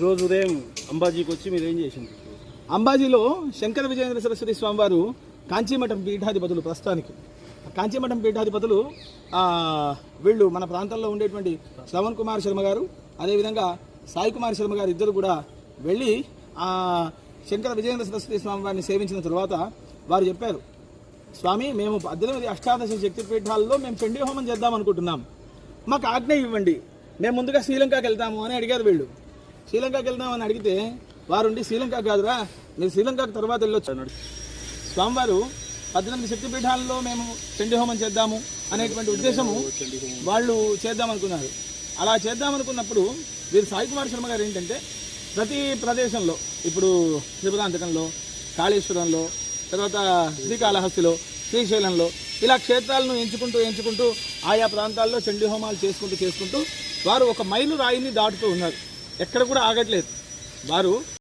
రోజు ఉదయం అంబాజీకి వచ్చి మీరు ఏం చేసింది? అంబాజీలో శంకర విజయేంద్ర సరస్వతి స్వామివారు కాంచీమఠం పీఠాధిపతులు. ప్రస్తుతానికి కాంచీమఠం పీఠాధిపతులు వీళ్ళు మన ప్రాంతంలో ఉండేటువంటి శ్రవణ్ కుమార్ శర్మ గారు, అదేవిధంగా సాయి కుమార్ శర్మ గారు ఇద్దరు కూడా వెళ్ళి శంకర విజయేంద్ర సరస్వతి స్వామివారిని సేవించిన తర్వాత వారు చెప్పారు, స్వామి మేము 18 అష్టాదశ శక్తి పీఠాల్లో మేము చండీ హోమం చేద్దాం అనుకుంటున్నాం, మాకు ఆజ్ఞ ఇవ్వండి, మేము ముందుగా శ్రీలంకకి వెళ్తాము అని అడిగారు. వీళ్ళు శ్రీలంకకి వెళ్దామని అడిగితే వారుండి శ్రీలంక కాదురా, మీరు శ్రీలంకకు తర్వాత వెళ్ళొచ్చు అన్నాడు. స్వామివారు 18 శక్తిపీఠాలలో మేము చండీ హోమం చేద్దాము అనేటువంటి ఉద్దేశము వాళ్ళు చేద్దామనుకున్నారు. అలా చేద్దామనుకున్నప్పుడు వీరు సాయి కుమార్ శర్మ గారు ఏంటంటే ప్రతి ప్రదేశంలో, ఇప్పుడు త్రిపురాంతకంలో, కాళేశ్వరంలో, తర్వాత శ్రీకాళహస్తిలో, శ్రీశైలంలో ఇలా క్షేత్రాలను ఎంచుకుంటూ ఆయా ప్రాంతాల్లో చండీ హోమాలు చేసుకుంటూ వారు 1 మైలు రాయిని దాటుతూ ఉన్నారు. ఎక్కడ కూడా ఆగట్లేదు వారు.